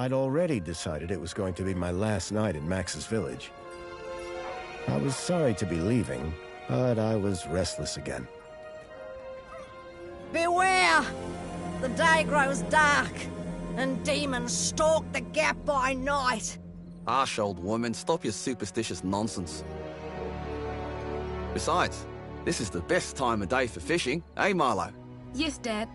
I'd already decided it was going to be my last night in Max's village. I was sorry to be leaving, but I was restless again. Beware! The day grows dark, and demons stalk the gap by night. Harsh, old woman, stop your superstitious nonsense. Besides, this is the best time of day for fishing, eh, Milo? Yes, Dad.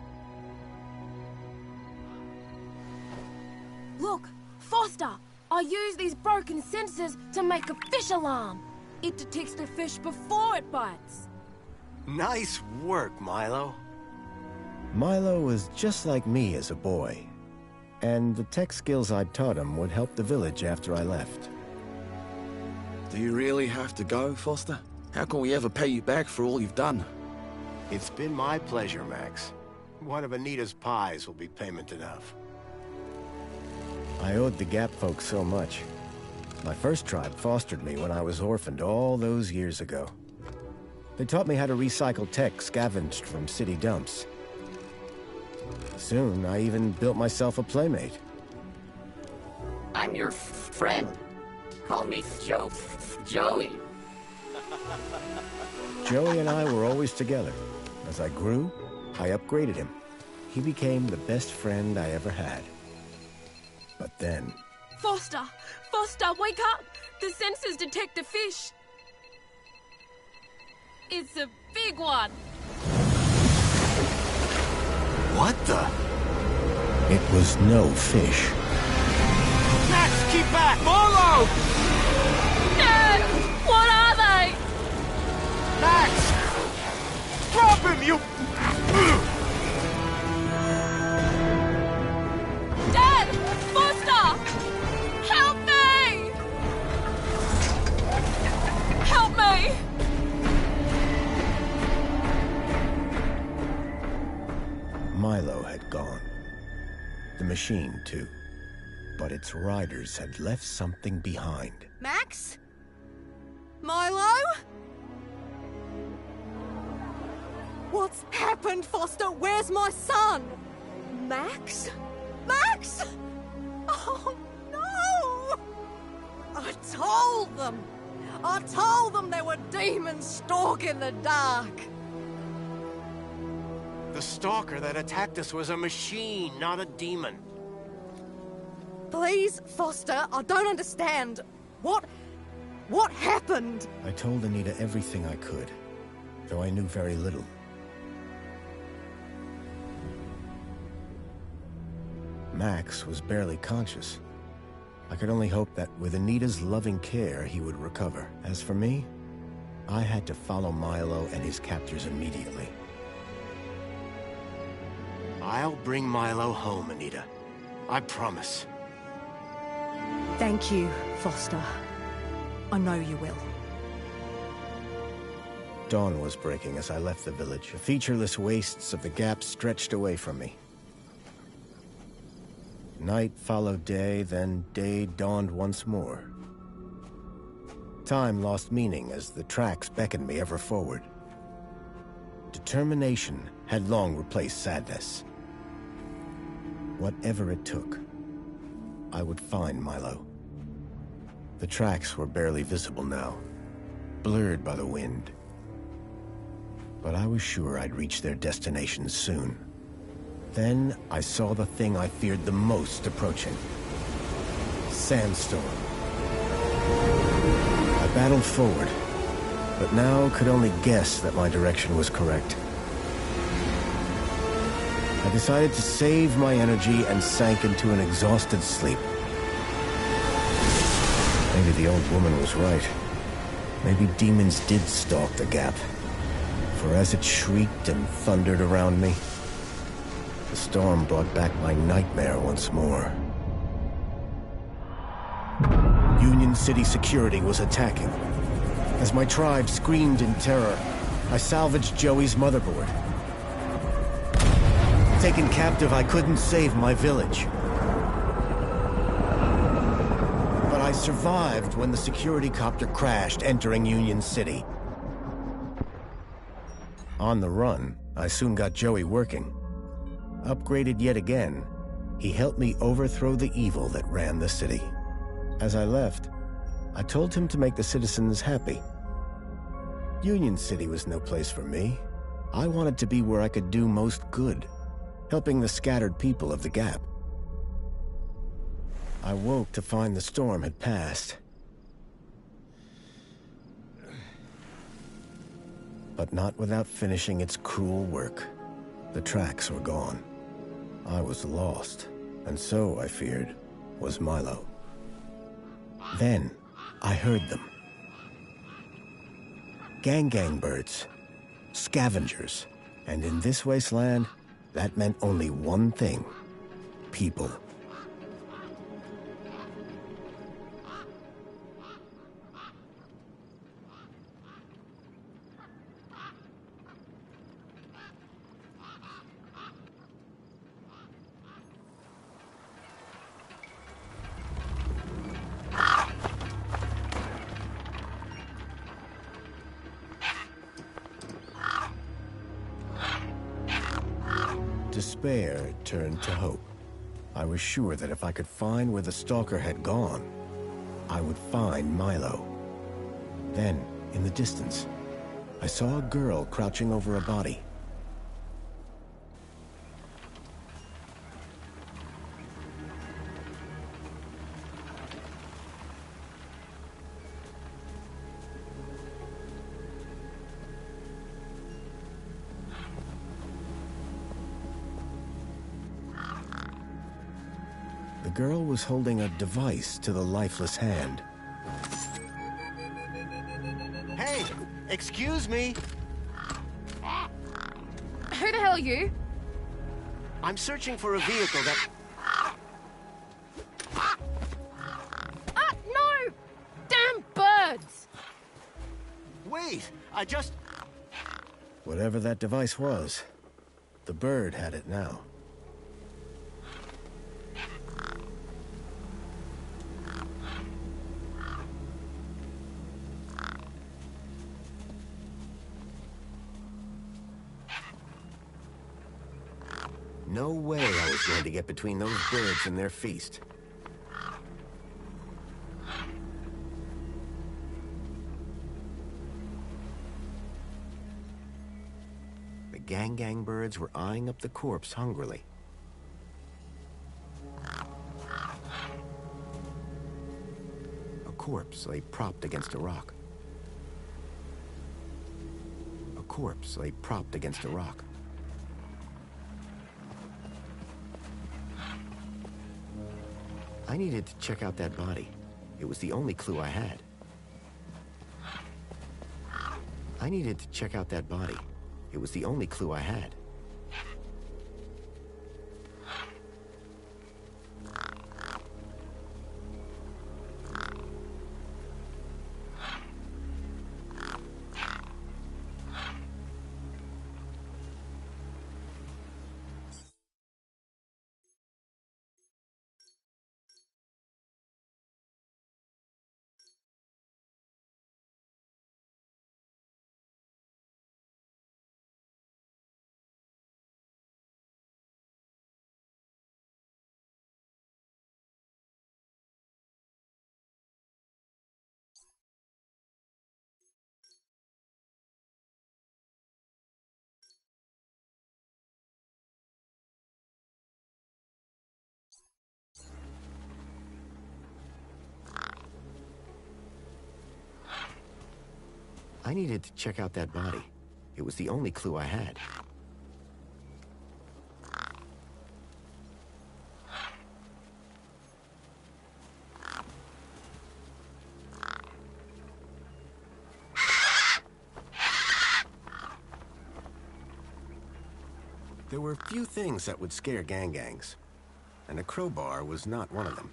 Look, Foster! I use these broken sensors to make a fish alarm. It detects the fish before it bites. Nice work, Milo. Milo was just like me as a boy, and the tech skills I'd taught him would help the village after I left. Do you really have to go, Foster? How can we ever pay you back for all you've done? It's been my pleasure, Max. One of Anita's pies will be payment enough. I owed the Gap folks so much. My first tribe fostered me when I was orphaned all those years ago. They taught me how to recycle tech scavenged from city dumps. Soon, I even built myself a playmate. I'm your friend. Call me Joey. Joey and I were always together. As I grew, I upgraded him. He became the best friend I ever had. But then... Foster! Foster, wake up! The sensors detect a fish. It's a big one. What the? It was no fish. Max, keep back! Milo! Dad! What are they? Max! Drop him, you... Dad! Foster! Help me! Help me! Milo had gone. The machine, too. But its riders had left something behind. Max? Milo? What's happened, Foster? Where's my son? Max? Max? Oh, no! I told them there were demons stalking the dark. The stalker that attacked us was a machine, not a demon. Please, Foster, I don't understand. What happened? I told Anita everything I could, though I knew very little. Max was barely conscious. I could only hope that with Anita's loving care, he would recover. As for me, I had to follow Milo and his captors immediately. I'll bring Milo home, Anita. I promise. Thank you, Foster. I know you will. Dawn was breaking as I left the village. The featureless wastes of the Gap stretched away from me. Night followed day, then day dawned once more. Time lost meaning as the tracks beckoned me ever forward. Determination had long replaced sadness. Whatever it took, I would find Milo. The tracks were barely visible now, blurred by the wind. But I was sure I'd reach their destination soon. Then I saw the thing I feared the most approaching. Sandstorm. I battled forward, but now could only guess that my direction was correct. I decided to save my energy and sank into an exhausted sleep. Maybe the old woman was right. Maybe demons did stalk the Gap. For as it shrieked and thundered around me, the storm brought back my nightmare once more. Union City security was attacking. As my tribe screamed in terror, I salvaged Joey's motherboard. Taken captive, I couldn't save my village. But I survived when the security copter crashed, entering Union City. On the run, I soon got Joey working. Upgraded yet again, He helped me overthrow the evil that ran the city. As I left, I told him to make the citizens happy. Union City was no place for me. I wanted to be where I could do most good, helping the scattered people of the Gap. I woke to find the storm had passed. But not without finishing its cruel work. The tracks were gone. I was lost, and so, I feared, was Milo. Then, I heard them. Gang birds, scavengers, and in this wasteland, that meant only one thing: people. Despair turned to hope. I was sure that if I could find where the stalker had gone, I would find Milo. Then, in the distance, I saw a girl crouching over a body. The girl was holding a device to the lifeless hand. Hey! Excuse me! Who the hell are you? I'm searching for a vehicle that... Ah, no! Damn birds! Wait! I just... Whatever that device was, the bird had it now. No way I was going to get between those birds and their feast. The gang birds were eyeing up the corpse hungrily. A corpse lay propped against a rock. A corpse lay propped against a rock. I needed to check out that body. It was the only clue I had. I needed to check out that body. It was the only clue I had. I needed to check out that body. It was the only clue I had. There were few things that would scare gangs, and a crowbar was not one of them.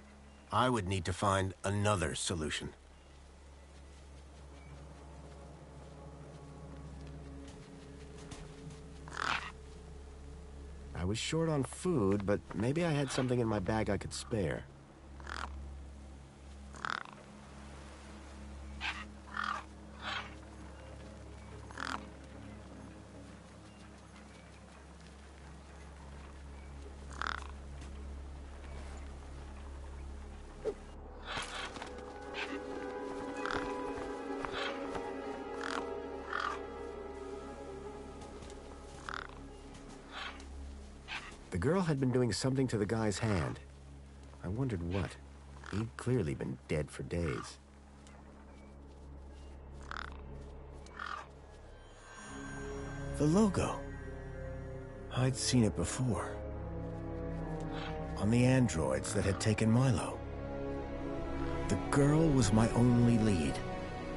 I would need to find another solution. I was short on food, but maybe I had something in my bag I could spare. girl had been doing something to the guy's hand. I wondered what. He'd clearly been dead for days. The logo. I'd seen it before. On the androids that had taken Milo. The girl was my only lead.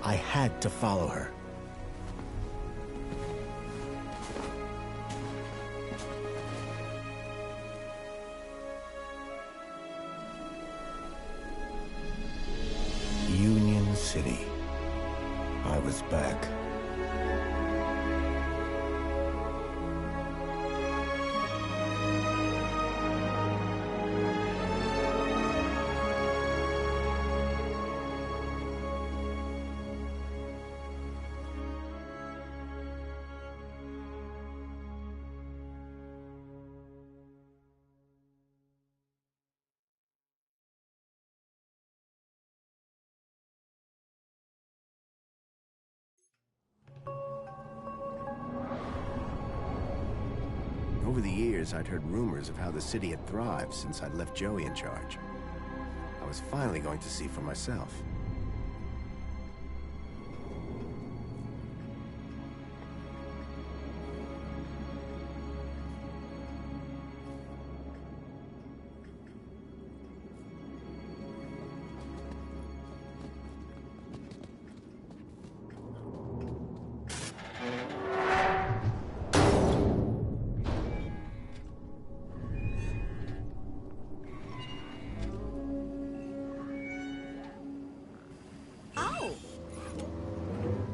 I had to follow her. Union City. I was back. Over the years, I'd heard rumors of how the city had thrived since I'd left Joey in charge. I was finally going to see for myself.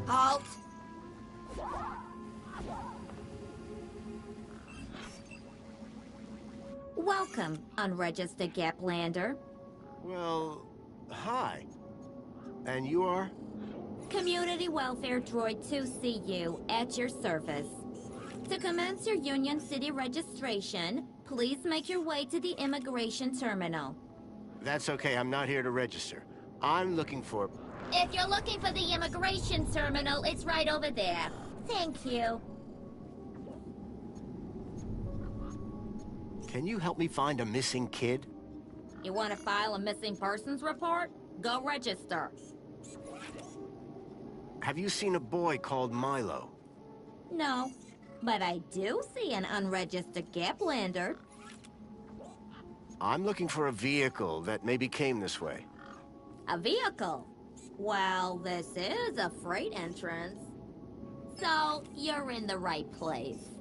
Halt! Welcome, unregistered Gaplander. Well, hi. And you are? Community Welfare Droid 2CU at your service. To commence your Union City registration, please make your way to the immigration terminal. That's okay, I'm not here to register. I'm looking for... If you're looking for the immigration terminal, it's right over there. Thank you. Can you help me find a missing kid? You want to file a missing persons report? Go register. Have you seen a boy called Milo? No, but I do see an unregistered Gaplander. I'm looking for a vehicle that maybe came this way. A vehicle? Well, this is a freight entrance. So, you're in the right place.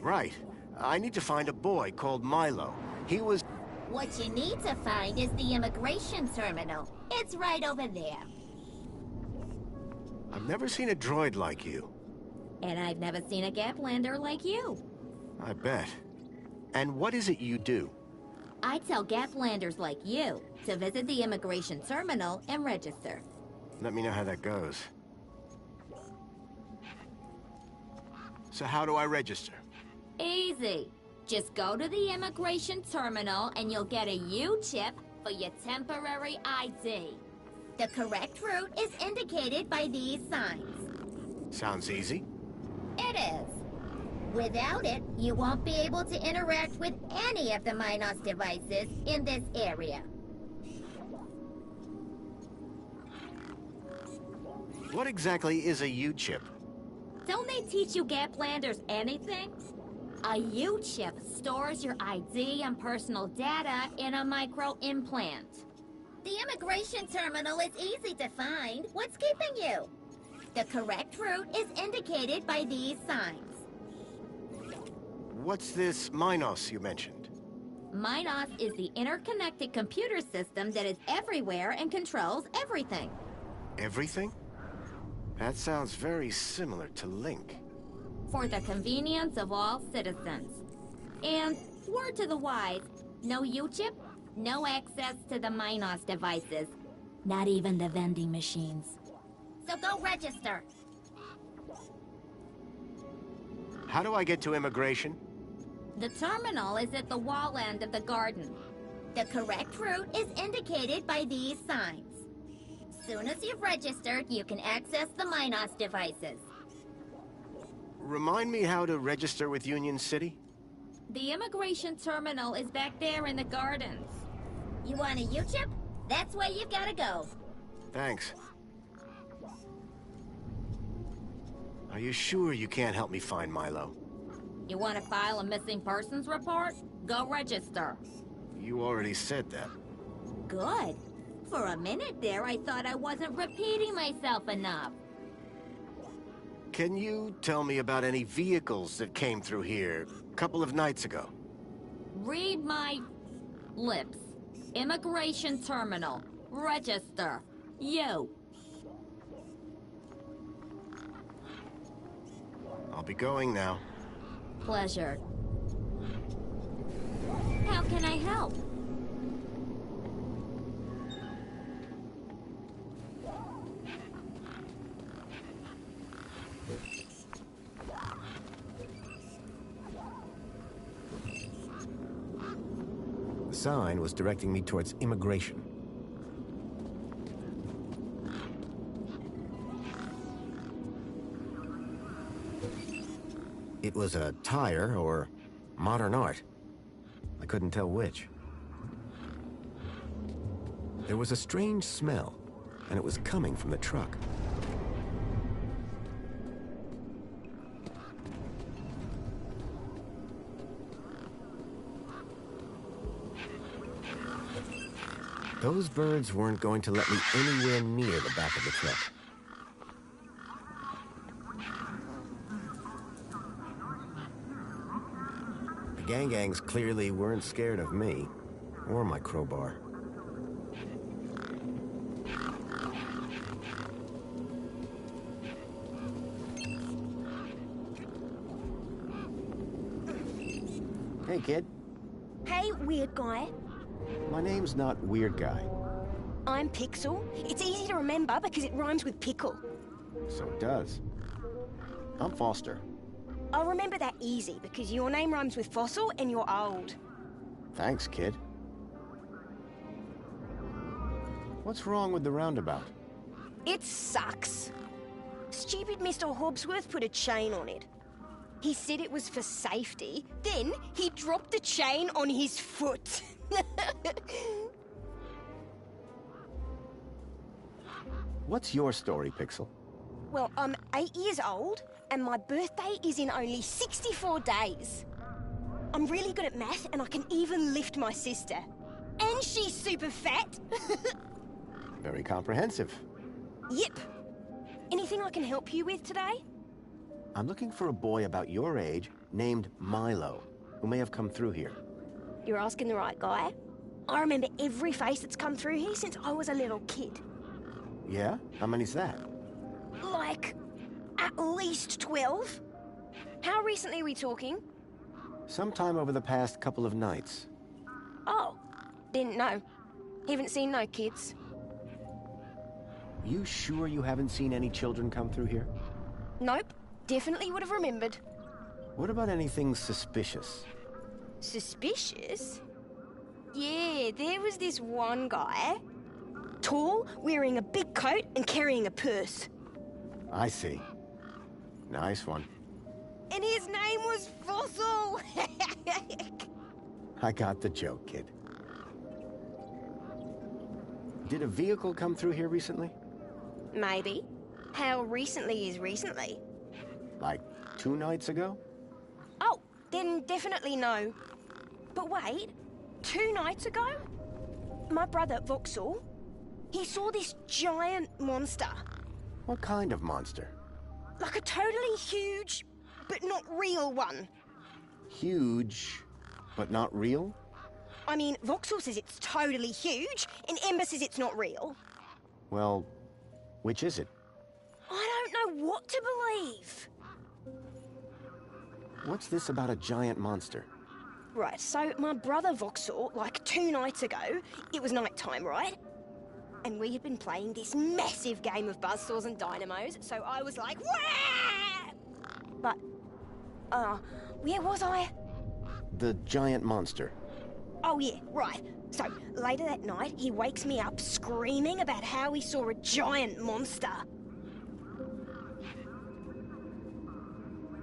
Right. I need to find a boy called Milo. He was... What you need to find is the immigration terminal. It's right over there. I've never seen a droid like you. And I've never seen a Gaplander like you. I bet. And what is it you do? I tell Gaplanders like you to visit the immigration terminal and register. Let me know how that goes. So how do I register? Easy. Just go to the immigration terminal and you'll get a U-chip for your temporary ID. The correct route is indicated by these signs. Sounds easy. It is. Without it, you won't be able to interact with any of the Minos devices in this area. What exactly is a U-chip? Don't they teach you Gaplanders anything? A U-chip stores your ID and personal data in a micro-implant. The immigration terminal is easy to find. What's keeping you? The correct route is indicated by these signs. What's this Minos you mentioned? Minos is the interconnected computer system that is everywhere and controls everything. Everything? That sounds very similar to Link. For the convenience of all citizens. And, word to the wise, no U-chip, no access to the Minos devices. Not even the vending machines. So go register. How do I get to immigration? The terminal is at the wall end of the garden. The correct route is indicated by these signs. Soon as you've registered, you can access the Minos devices. Remind me how to register with Union City? The immigration terminal is back there in the gardens. You want a U-chip? That's where you've gotta go. Thanks. Are you sure you can't help me find Milo? You want to file a missing persons report? Go register. You already said that. Good. For a minute there, I thought I wasn't repeating myself enough. Can you tell me about any vehicles that came through here a couple of nights ago? Read my lips. Immigration terminal. Register. You. I'll be going now. Pleasure. How can I help? The sign was directing me towards immigration. It was a tire or modern art. I couldn't tell which. There was a strange smell, and it was coming from the truck. Those birds weren't going to let me anywhere near the back of the truck. The gangs clearly weren't scared of me, or my crowbar. Hey, kid. Hey, weird guy. My name's not Weird Guy. I'm Pixel. It's easy to remember because it rhymes with pickle. So it does. I'm Foster. I'll remember that easy because your name rhymes with fossil and you're old. Thanks, kid. What's wrong with the roundabout? It sucks. Stupid Mr. Hobbsworth put a chain on it. He said it was for safety, then he dropped the chain on his foot. What's your story, Pixel? Well, I'm 8 years old, and my birthday is in only 64 days. I'm really good at math, and I can even lift my sister. And she's super fat. Very comprehensive. Yep. Anything I can help you with today? I'm looking for a boy about your age named Milo, who may have come through here. You're asking the right guy. I remember every face that's come through here since I was a little kid. Yeah? How many's that? Like, at least 12. How recently are we talking? Sometime over the past couple of nights. Oh, didn't know. Haven't seen no kids. You sure you haven't seen any children come through here? Nope, definitely would have remembered. What about anything suspicious? Suspicious? Yeah, there was this one guy. Tall, wearing a big coat and carrying a purse. I see. Nice one. And his name was Fossil! I got the joke, kid. Did a vehicle come through here recently? Maybe. How recently is recently? Like 2 nights ago? Oh, then definitely no. But wait, 2 nights ago? My brother, Vauxhall, he saw this giant monster. What kind of monster? Like a totally huge, but not real one. Huge, but not real? I mean, Vauxhall says it's totally huge, and Ember says it's not real. Well, which is it? I don't know what to believe. What's this about a giant monster? Right, so my brother Vauxhall, like 2 nights ago, it was night time, right? And we had been playing this massive game of buzzsaws and dynamos, so I was like, wah! But, where was I? The giant monster. Oh yeah, right. So, later that night, he wakes me up screaming about how he saw a giant monster.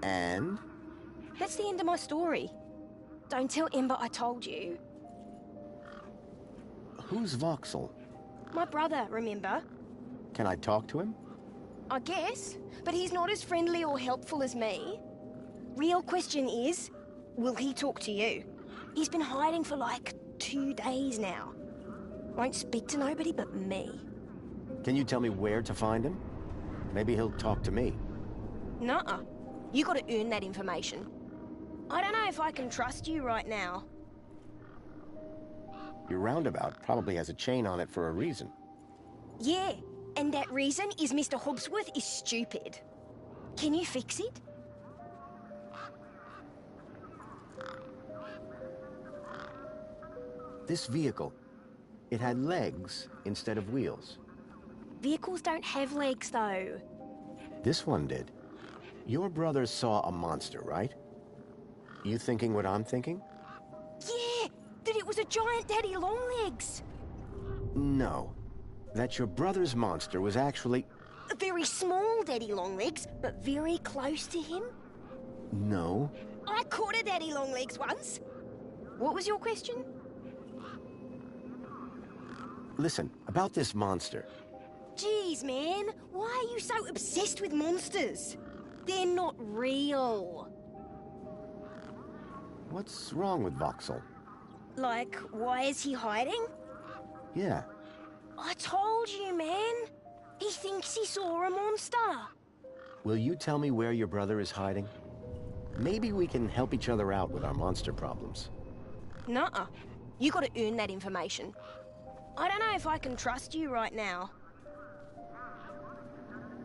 And? That's the end of my story. Don't tell Ember I told you. Who's Voxel? My brother, remember? Can I talk to him? I guess, but he's not as friendly or helpful as me. Real question is, will he talk to you? He's been hiding for like 2 days now. Won't speak to nobody but me. Can you tell me where to find him? Maybe he'll talk to me. Nuh-uh. You gotta earn that information. I don't know if I can trust you right now. Your roundabout probably has a chain on it for a reason. Yeah, and that reason is Mr. Hobbsworth is stupid. Can you fix it? This vehicle, it had legs instead of wheels. Vehicles don't have legs, though. This one did. Your brother saw a monster, right? You thinking what I'm thinking? Yeah, that it was a giant daddy longlegs. No. That your brother's monster was actually... A very small daddy longlegs, but very close to him. No. I caught a daddy longlegs once. What was your question? Listen, about this monster. Jeez, man, why are you so obsessed with monsters? They're not real. What's wrong with Voxel? Like, why is he hiding? Yeah. I told you, man. He thinks he saw a monster. Will you tell me where your brother is hiding? Maybe we can help each other out with our monster problems. Nuh-uh. You gotta earn that information. I don't know if I can trust you right now.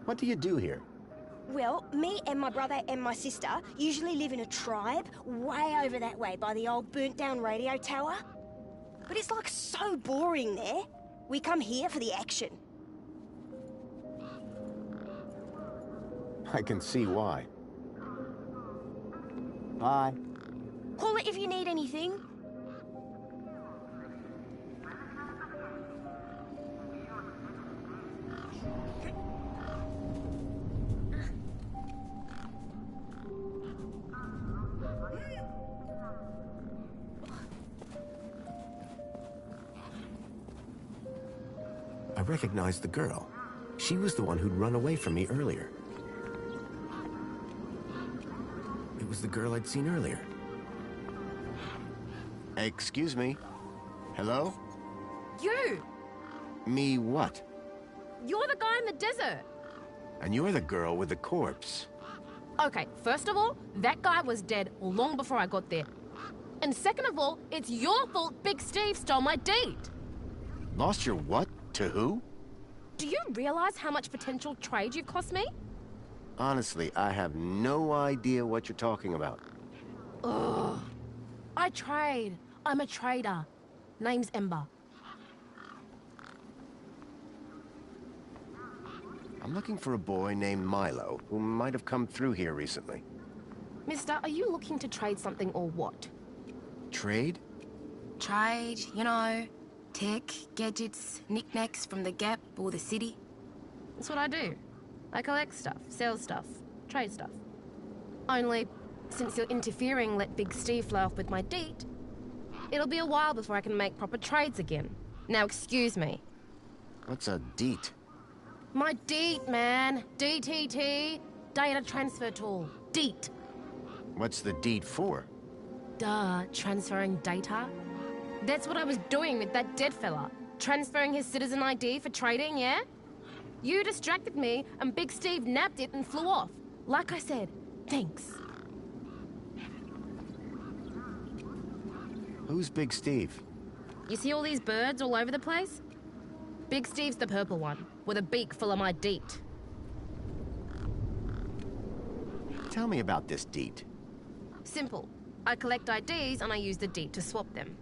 What do you do here? Well, me and my brother and my sister usually live in a tribe way over that way by the old burnt-down radio tower. But it's like so boring there. We come here for the action. I can see why. Bye. Call it if you need anything. I recognized the girl. She was the one who'd run away from me earlier. It was the girl I'd seen earlier. Excuse me. Hello? You! Me what? You're the guy in the desert! And you're the girl with the corpse. Okay, first of all, that guy was dead long before I got there. And second of all, it's your fault Big Steve stole my date! Lost your what? To who? Do you realize how much potential trade you cost me? Honestly, I have no idea what you're talking about. Ugh. I trade. I'm a trader. Name's Ember. I'm looking for a boy named Milo, who might have come through here recently. Mister, are you looking to trade something or what? Trade? Trade, you know, tech, gadgets, knickknacks from the Gap or the city. That's what I do. I collect stuff, sell stuff, trade stuff. Only, since you're interfering, let Big Steve fly off with my deet, it'll be a while before I can make proper trades again. Now excuse me. What's a deet? My deet, man. DTT. Data transfer tool. Deet. What's the deet for? Duh, transferring data. That's what I was doing with that dead fella. Transferring his citizen ID for trading, yeah? You distracted me, and Big Steve nabbed it and flew off. Like I said, thanks. Who's Big Steve? You see all these birds all over the place? Big Steve's the purple one, with a beak full of my deet. Tell me about this deet. Simple. I collect IDs and I use the deet to swap them.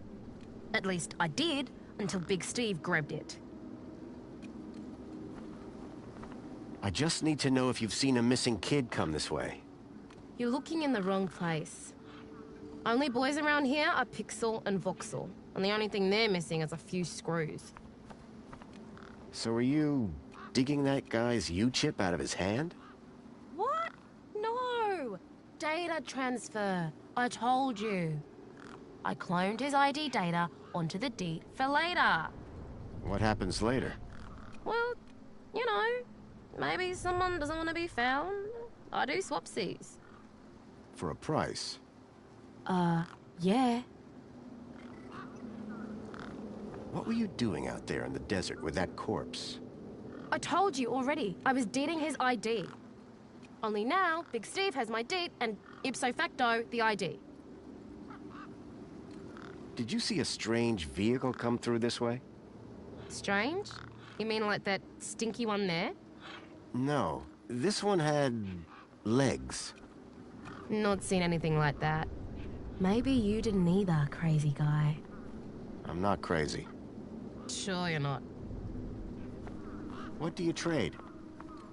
At least I did, until Big Steve grabbed it. I just need to know if you've seen a missing kid come this way. You're looking in the wrong place. Only boys around here are Pixel and Voxel, and the only thing they're missing is a few screws. So are you digging that guy's U-chip out of his hand? What? No! Data transfer. I told you. I cloned his ID data onto the deed for later. What happens later? Well, you know, maybe someone doesn't want to be found. I do swapsies. For a price? Yeah. What were you doing out there in the desert with that corpse? I told you already, I was deeding his ID. Only now, Big Steve has my deed and ipso facto, the ID. Did you see a strange vehicle come through this way? Strange? You mean like that stinky one there? No, this one had legs. Not seen anything like that. Maybe you didn't either, crazy guy. I'm not crazy. Sure you're not. What do you trade?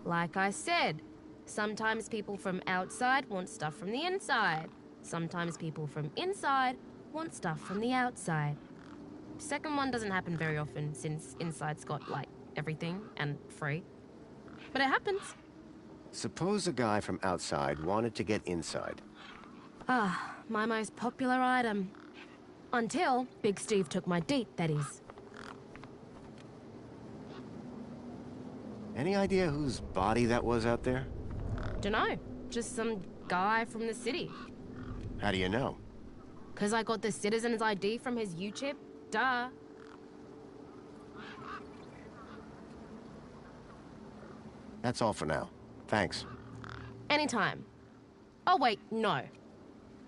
Like I said, sometimes people from outside want stuff from the inside. Sometimes people from inside want stuff from the outside. Second one doesn't happen very often since inside's got, like, everything and free. But it happens. Suppose a guy from outside wanted to get inside. Ah, my most popular item. Until Big Steve took my deed, that is. Any idea whose body that was out there? Dunno, just some guy from the city. How do you know? 'Cause I got the citizen's ID from his U-chip, duh. That's all for now. Thanks. Anytime. Oh wait, no.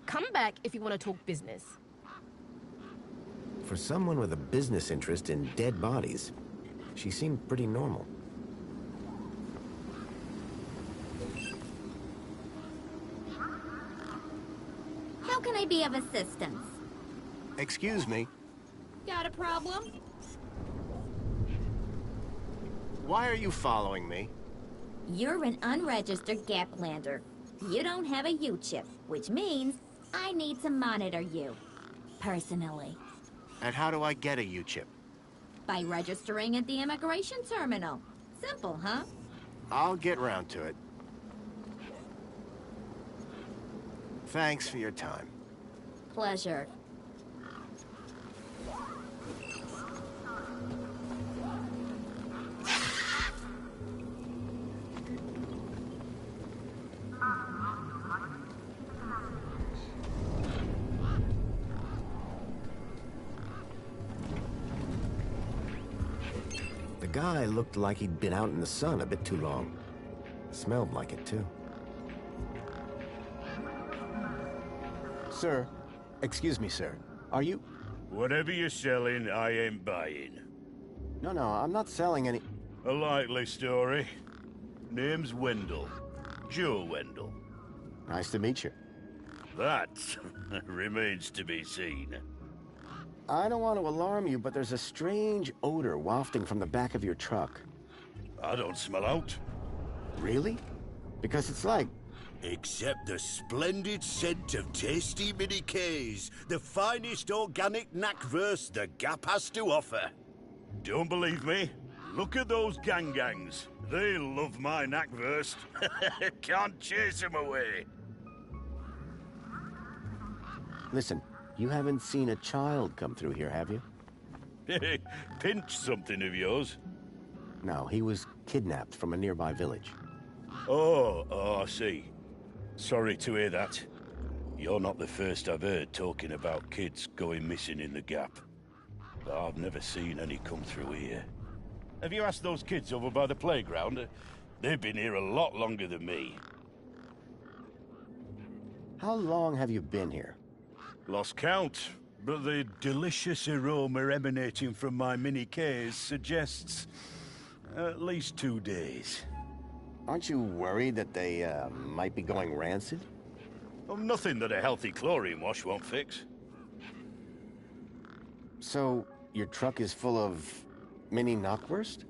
Come back if you want to talk business. For someone with a business interest in dead bodies, she seemed pretty normal. How can I be of assistance? Excuse me. Got a problem? Why are you following me? You're an unregistered Gaplander. You don't have a U-chip, which means I need to monitor you. Personally. And how do I get a U-chip? By registering at the immigration terminal. Simple, huh? I'll get round to it. Thanks for your time. Pleasure. The guy looked like he'd been out in the sun a bit too long. Smelled like it, too. Sir, excuse me, sir. Are you... Whatever you're selling, I ain't buying. No, I'm not selling any... A likely story. Name's Wendell. Joe Wendell. Nice to meet you. That remains to be seen. I don't want to alarm you, but there's a strange odor wafting from the back of your truck. I don't smell out. Really? Because it's like... Except the splendid scent of tasty mini Ks, the finest organic knackverse the Gap has to offer. Don't believe me? Look at those gangs. They love my knackverse. Can't chase them away. Listen, you haven't seen a child come through here, have you? Pinch something of yours. No, he was kidnapped from a nearby village. Oh, I see. Sorry to hear that. You're not the first I've heard talking about kids going missing in the Gap. But I've never seen any come through here. Have you asked those kids over by the playground? They've been here a lot longer than me. How long have you been here? Lost count, but the delicious aroma emanating from my mini Ks suggests at least 2 days. Aren't you worried that they might be going rancid? Well, nothing that a healthy chlorine wash won't fix. So, your truck is full of mini knockwurst?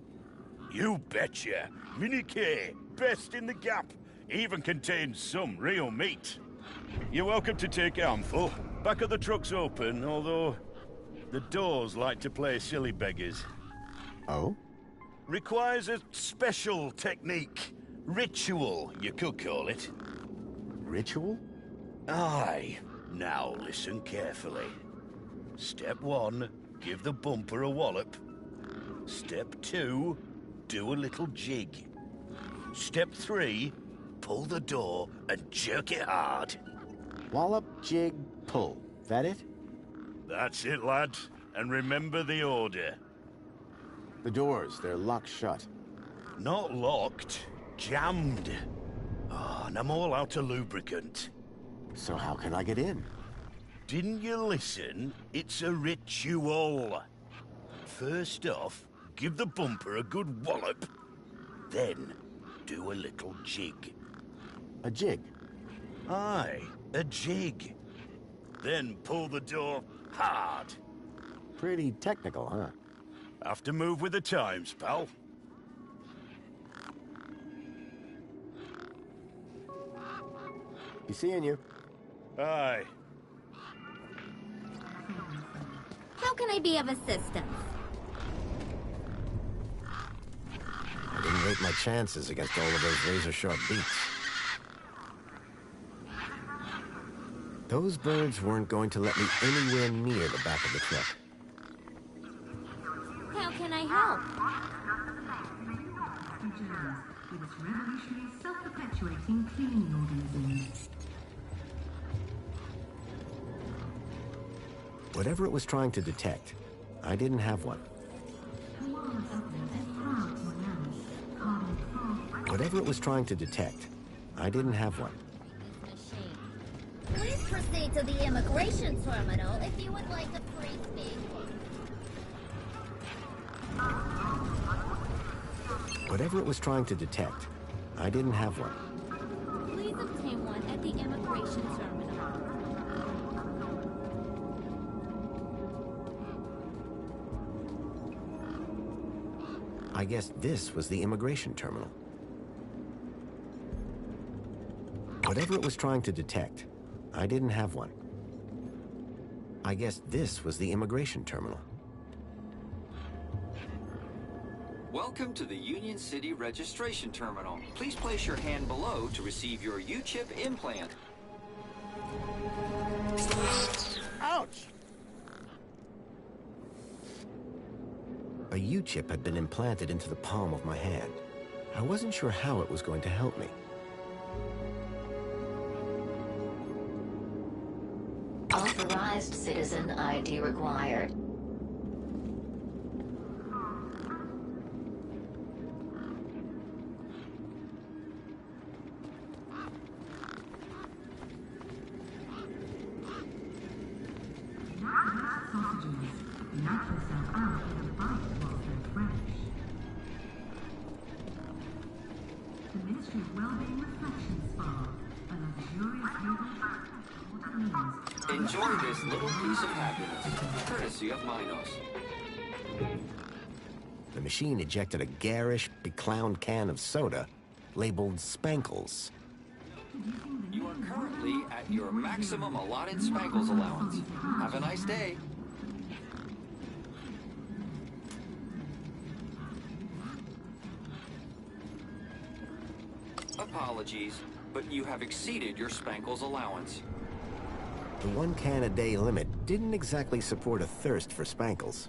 You betcha. Mini K, best in the Gap. Even contains some real meat. You're welcome to take a handful. Back of the truck's open, although the doors like to play silly beggars. Oh? Requires a special technique. Ritual, you could call it. Ritual? Aye. Now listen carefully. Step 1, give the bumper a wallop. Step 2, do a little jig. Step 3, pull the door and jerk it hard. Wallop, jig, pull. That it? That's it, lad. And remember the order. The doors, they're locked shut. Not locked, jammed. Oh, and I'm all out of lubricant. So how can I get in? Didn't you listen? It's a ritual. First off, give the bumper a good wallop. Then, do a little jig. A jig? Aye, a jig. Then pull the door hard. Pretty technical, huh? Have to move with the times, pal. Be seeing you. Aye. How can I be of assistance? I didn't rate my chances against all of those razor-sharp beaks. Those birds weren't going to let me anywhere near the back of the truck. How can I help? With its revolutionary self-perpetuating cleaning organisms. Whatever it was trying to detect, I didn't have one. Whatever it was trying to detect, I didn't have one. Please proceed to the immigration terminal if you would like a free speak. Whatever it was trying to detect, I didn't have one. Please obtain one at the immigration terminal. I guess this was the immigration terminal. Whatever it was trying to detect, I didn't have one. I guess this was the immigration terminal. Welcome to the Union City Registration Terminal. Please place your hand below to receive your U-chip implant. Ouch! A U-chip had been implanted into the palm of my hand. I wasn't sure how it was going to help me. Authorized citizen ID required. Enjoy this little piece of happiness, courtesy of Minos. The machine ejected a garish, beclowned can of soda labeled Spankles. You are currently at your maximum allotted Spankles allowance. Have a nice day. Apologies, but you have exceeded your Spankles allowance. The 1 can a day limit didn't exactly support a thirst for Spankles.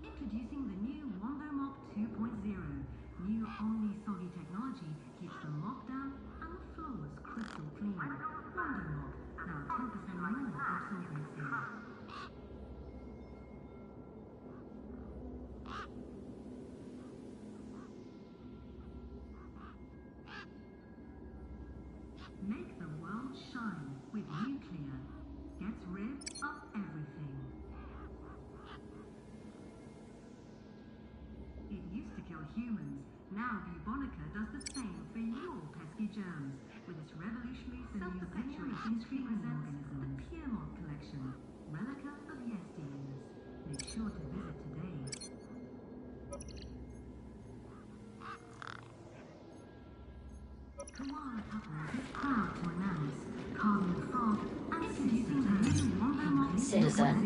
Introducing the new Wombo Mop 2.0. New Omni-Soggy technology keeps the mop down and the floors crystal clean. Wombo Mop, now 10% more absorbency. Make the world shine with nuclear. Gets rid of everything. It used to kill humans. Now Bubonica does the same for your pesky germs with its revolutionary self-perpetuating streaming organism, the Pure Mod collection, relica of yesteryears. Make sure to visit today. Koala Couples is proud to announce Carbon Frog and seducing the new Wombo Mob Citizen,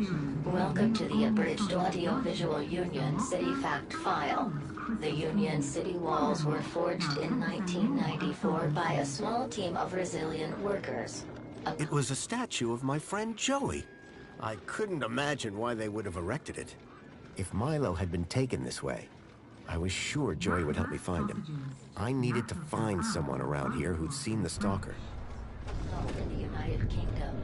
welcome to the abridged audio-visual Union City fact file. The Union City walls were forged in 1994 by a small team of resilient workers. It was a statue of my friend Joey. I couldn't imagine why they would have erected it. If Milo had been taken this way, I was sure Joey would help me find him. I needed to find someone around here who'd seen the stalker. In the United Kingdom,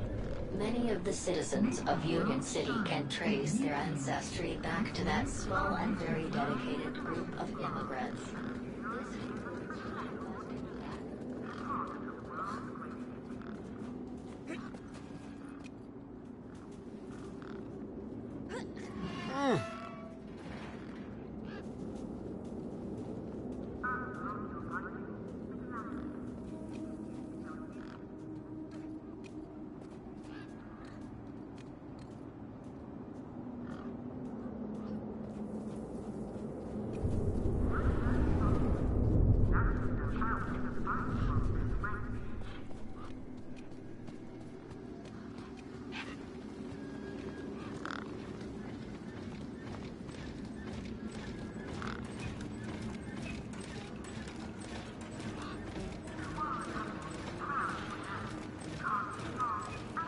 many of the citizens of Union City can trace their ancestry back to that small and very dedicated group of immigrants.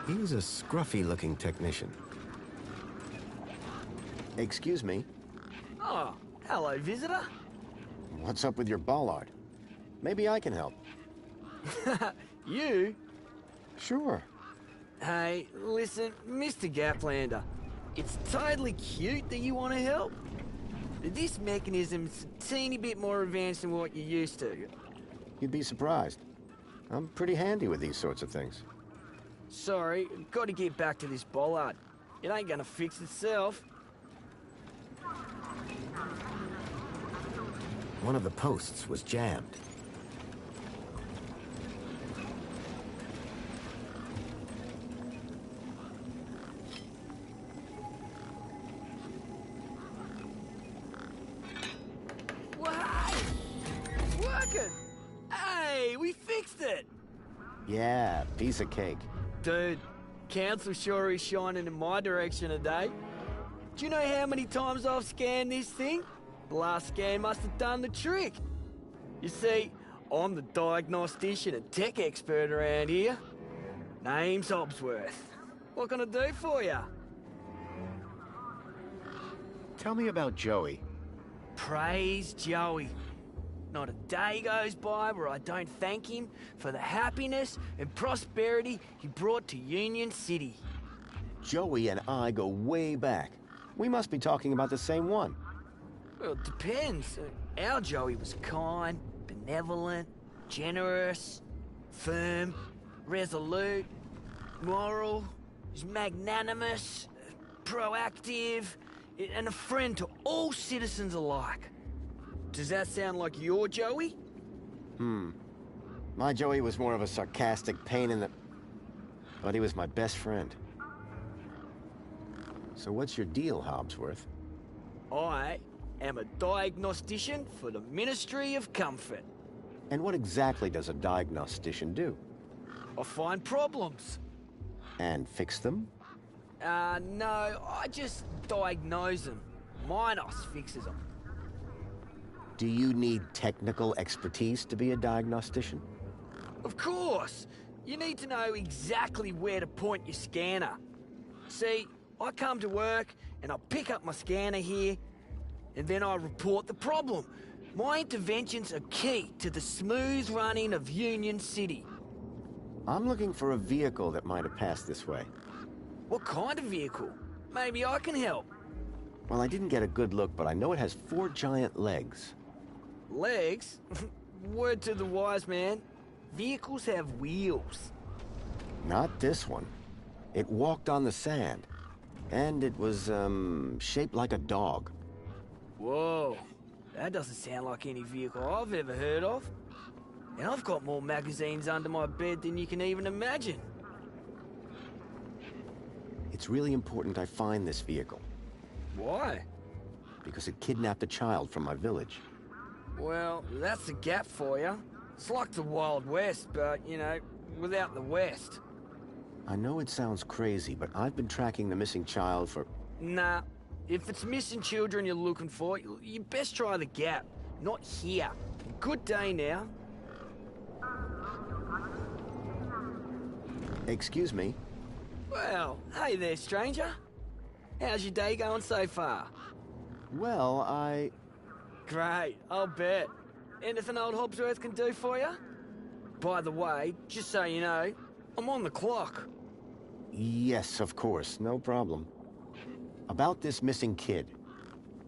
He was a scruffy-looking technician. Excuse me. Oh, hello, visitor. What's up with your bollard? Maybe I can help. You? Sure. Hey, listen, Mr. Gaplander. It's totally cute that you want to help. But this mechanism's a teeny bit more advanced than what you're used to. You'd be surprised. I'm pretty handy with these sorts of things. Sorry, got to get back to this bollard. It ain't gonna fix itself. One of the posts was jammed. What? It's working! Hey, we fixed it! Yeah, piece of cake. Dude, Council sure is shining in my direction today. Do you know how many times I've scanned this thing? The last scan must have done the trick. You see, I'm the diagnostician and tech expert around here. Name's Hobsworth. What can I do for you? Tell me about Joey. Praise Joey. Not a day goes by where I don't thank him for the happiness and prosperity he brought to Union City. Joey and I go way back. We must be talking about the same one. Well, it depends. Our Joey was kind, benevolent, generous, firm, resolute, moral, he's magnanimous, proactive, and a friend to all citizens alike. Does that sound like your Joey? My Joey was more of a sarcastic pain in the... But he was my best friend. So what's your deal, Hobsworth? I am a diagnostician for the Ministry of Comfort. And what exactly does a diagnostician do? I find problems. And fix them? No, I just diagnose them. Minos fixes them. Do you need technical expertise to be a diagnostician? Of course! You need to know exactly where to point your scanner. See, I come to work and I pick up my scanner here, and then I report the problem. My interventions are key to the smooth running of Union City. I'm looking for a vehicle that might have passed this way. What kind of vehicle? Maybe I can help. Well, I didn't get a good look, but I know it has 4 giant legs. Legs? Word to the wise man. Vehicles have wheels. Not this one. It walked on the sand. And it was, shaped like a dog. Whoa. That doesn't sound like any vehicle I've ever heard of. And I've got more magazines under my bed than you can even imagine. It's really important I find this vehicle. Why? Because it kidnapped a child from my village. Well, that's the Gap for you. It's like the Wild West, but, you know, without the West. I know it sounds crazy, but I've been tracking the missing child for... Nah. If it's missing children you're looking for, you best try the Gap. Not here. Good day now. Excuse me? Well, hey there, stranger. How's your day going so far? Well, Great, I'll bet. Anything old Hobsworth can do for you? By the way, just so you know, I'm on the clock. Yes, of course, no problem. About this missing kid.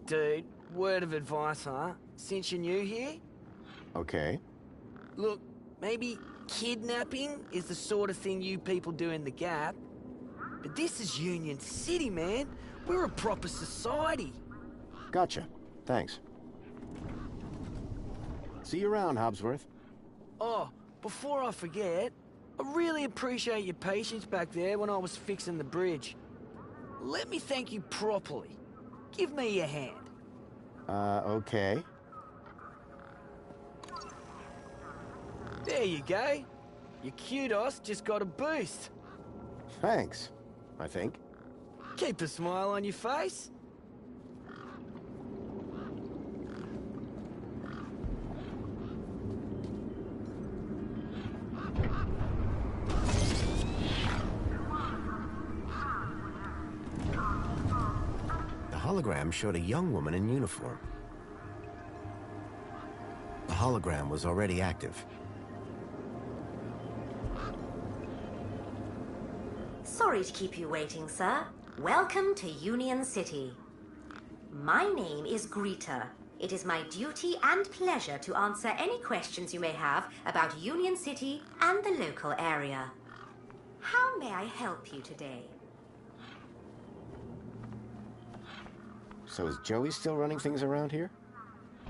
Dude, word of advice, huh? Since you're new here? Okay. Look, maybe kidnapping is the sort of thing you people do in the Gap. But this is Union City, man. We're a proper society. Gotcha. Thanks. See you around, Hobsworth. Oh, before I forget, I really appreciate your patience back there when I was fixing the bridge. Let me thank you properly. Give me a hand. Okay. There you go. Your kudos just got a boost. Thanks, I think. Keep a smile on your face. The hologram showed a young woman in uniform. The hologram was already active. Sorry to keep you waiting, sir. Welcome to Union City. My name is Greta. It is my duty and pleasure to answer any questions you may have about Union City and the local area. How may I help you today? So is Joey still running things around here?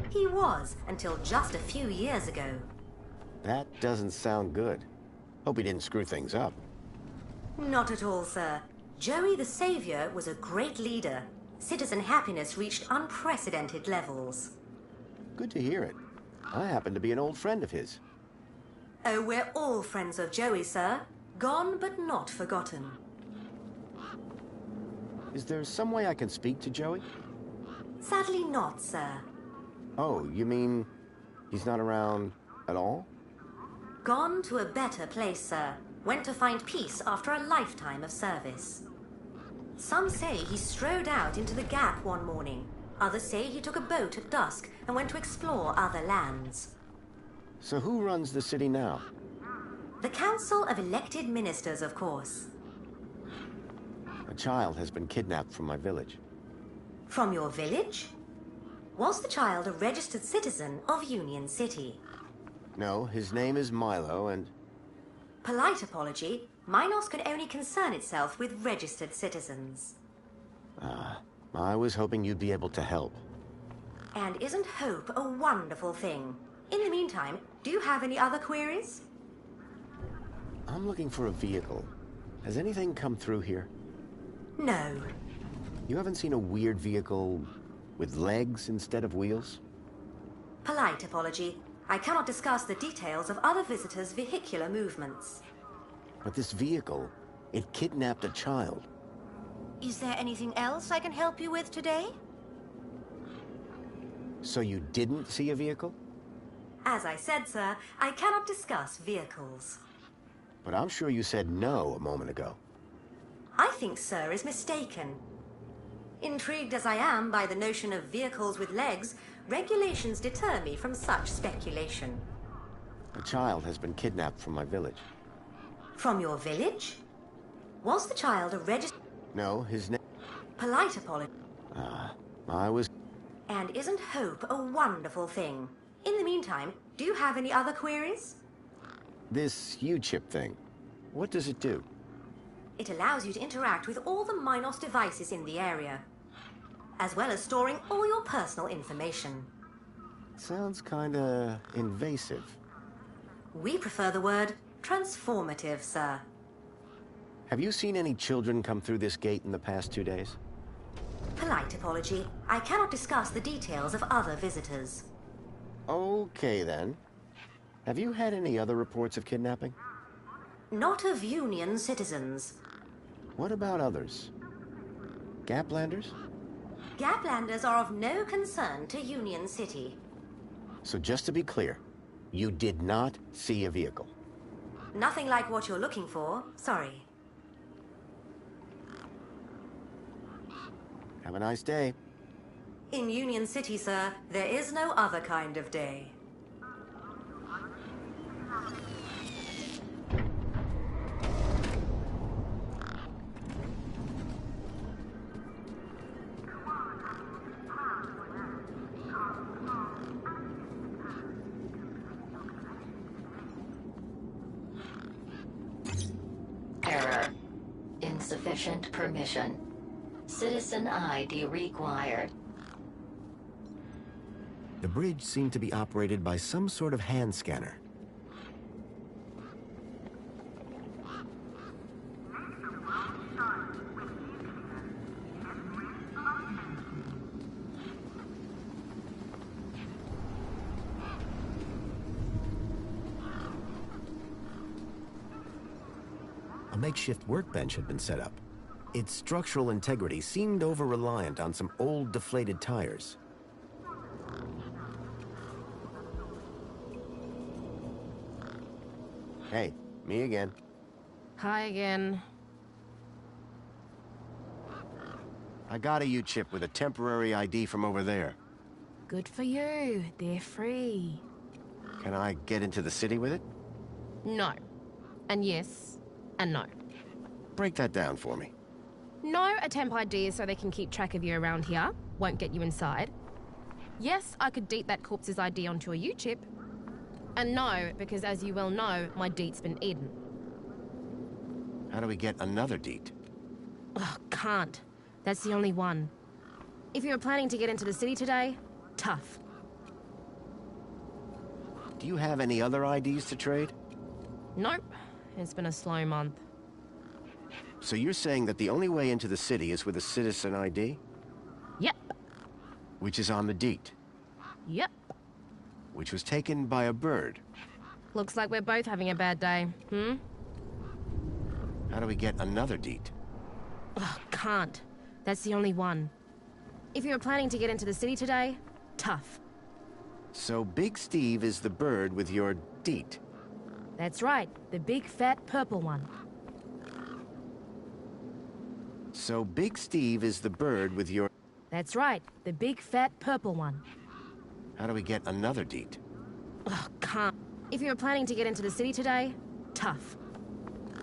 He was, until just a few years ago. That doesn't sound good. Hope he didn't screw things up. Not at all, sir. Joey the Savior was a great leader. Citizen happiness reached unprecedented levels. Good to hear it. I happen to be an old friend of his. Oh, we're all friends of Joey, sir. Gone but not forgotten. Is there some way I can speak to Joey? Sadly not, sir. Oh, you mean he's not around at all? Gone to a better place, sir. Went to find peace after a lifetime of service. Some say he strode out into the Gap one morning. Others say he took a boat at dusk and went to explore other lands. So who runs the city now? The Council of Elected Ministers, of course. A child has been kidnapped from my village. From your village? Was the child a registered citizen of Union City? No, his name is Milo and... Polite apology, Minos can only concern itself with registered citizens. I was hoping you'd be able to help. And isn't hope a wonderful thing? In the meantime, do you have any other queries? I'm looking for a vehicle. Has anything come through here? No. You haven't seen a weird vehicle with legs instead of wheels? Polite apology. I cannot discuss the details of other visitors' vehicular movements. But this vehicle, it kidnapped a child. Is there anything else I can help you with today? So you didn't see a vehicle? As I said, sir, I cannot discuss vehicles. But I'm sure you said no a moment ago. I think sir is mistaken. Intrigued as I am by the notion of vehicles with legs, regulations deter me from such speculation. A child has been kidnapped from my village. From your village? Was the child a registered... No, his name... Polite apology. I was... And isn't hope a wonderful thing? In the meantime, do you have any other queries? This U-chip thing, what does it do? It allows you to interact with all the Minos devices in the area, as well as storing all your personal information. Sounds kinda invasive. We prefer the word transformative, sir. Have you seen any children come through this gate in the past 2 days? Polite apology. I cannot discuss the details of other visitors. Okay, then. Have you had any other reports of kidnapping? Not of Union citizens. What about others? Gaplanders? Gaplanders are of no concern to Union City. So just to be clear, you did not see a vehicle? Nothing like what you're looking for, sorry. Have a nice day. In Union City, sir, there is no other kind of day. Error. Insufficient permission. Citizen ID required. The bridge seemed to be operated by some sort of hand scanner. A makeshift workbench had been set up. Its structural integrity seemed over-reliant on some old, deflated tires. Hey, me again. Hi again. I got a U-chip with a temporary ID from over there. Good for you. They're free. Can I get into the city with it? No. And yes. And no. Break that down for me. No, a temp ID is so they can keep track of you around here. Won't get you inside. Yes, I could deet that corpse's ID onto a U-chip. And no, because as you well know, my deet's been eaten. How do we get another deet? Oh, can't. That's the only one. If you were planning to get into the city today, tough. Do you have any other IDs to trade? Nope. It's been a slow month. So you're saying that the only way into the city is with a citizen ID? Yep. Which is on the deet? Yep. Which was taken by a bird? Looks like we're both having a bad day, How do we get another deet? Oh, can't. That's the only one. If you were planning to get into the city today, tough. So Big Steve is the bird with your deet? That's right, the big fat purple one. So Big Steve is the bird with your... That's right, the big fat purple one. How do we get another deet? Oh, can't. If you were planning to get into the city today, tough.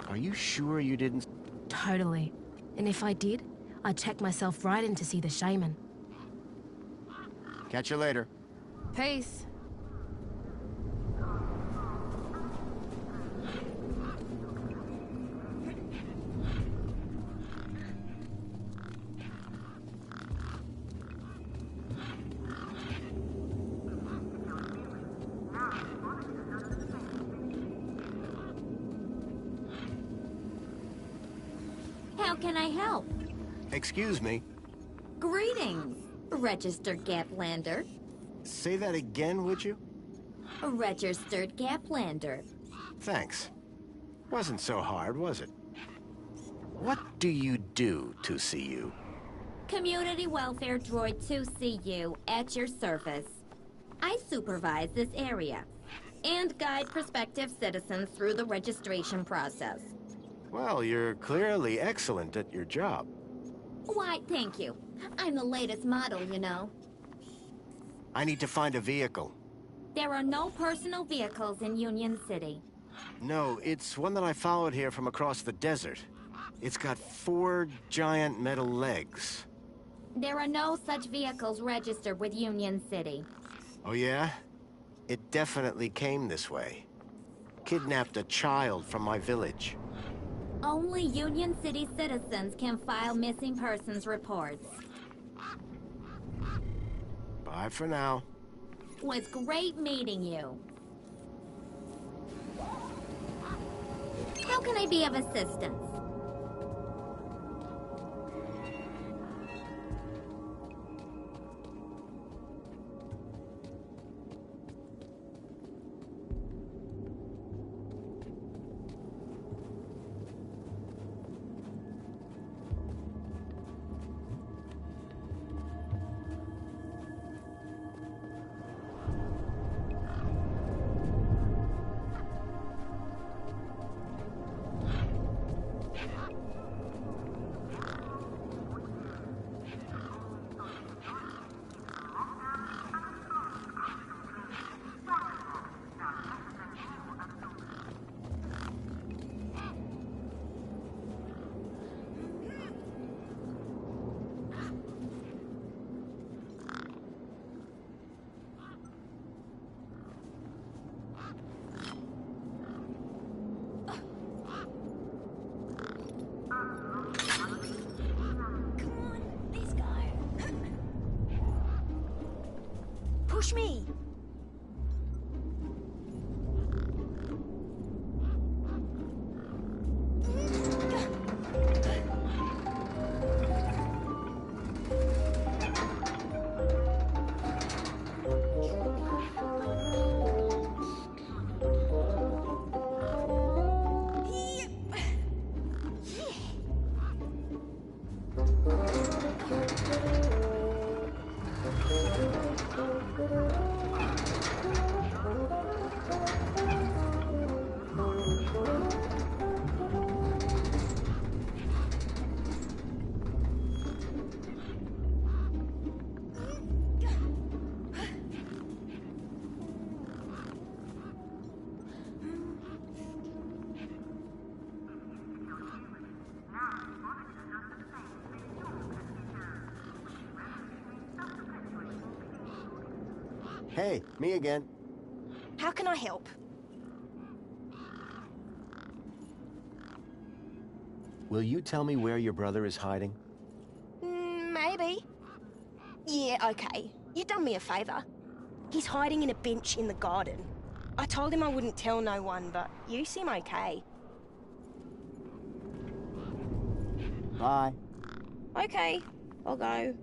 Are you sure you didn't... Totally. And if I did, I'd check myself right in to see the shaman. Catch you later. Peace. How can I help? Excuse me. Greetings, registered Gaplander. Say that again, would you? A registered Gaplander. Thanks. Wasn't so hard, was it? What do you do to see you? Community Welfare Droid 2CU at your service. I supervise this area and guide prospective citizens through the registration process. Well, you're clearly excellent at your job. Why, thank you. I'm the latest model, you know. I need to find a vehicle. There are no personal vehicles in Union City. No, it's one that I followed here from across the desert. It's got 4 giant metal legs. There are no such vehicles registered with Union City. Oh yeah? It definitely came this way. Kidnapped a child from my village. Only Union City citizens can file missing persons reports. Bye for now. was great meeting you. How can I be of assistance? Push me! Hey, me again. How can I help? Will you tell me where your brother is hiding? Maybe. Yeah, okay. You done me a favor. He's hiding in a bench in the garden. I told him I wouldn't tell no one, but you seem okay. Bye. Okay, I'll go.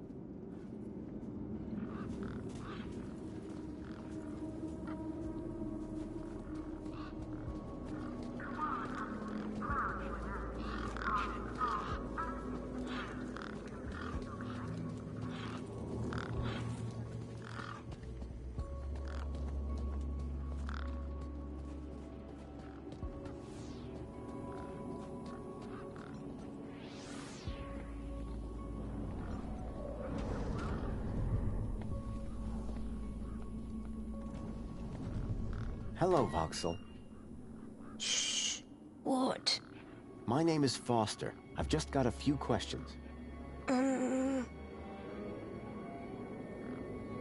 Hello, Voxel. Shh. What? My name is Foster. I've just got a few questions. I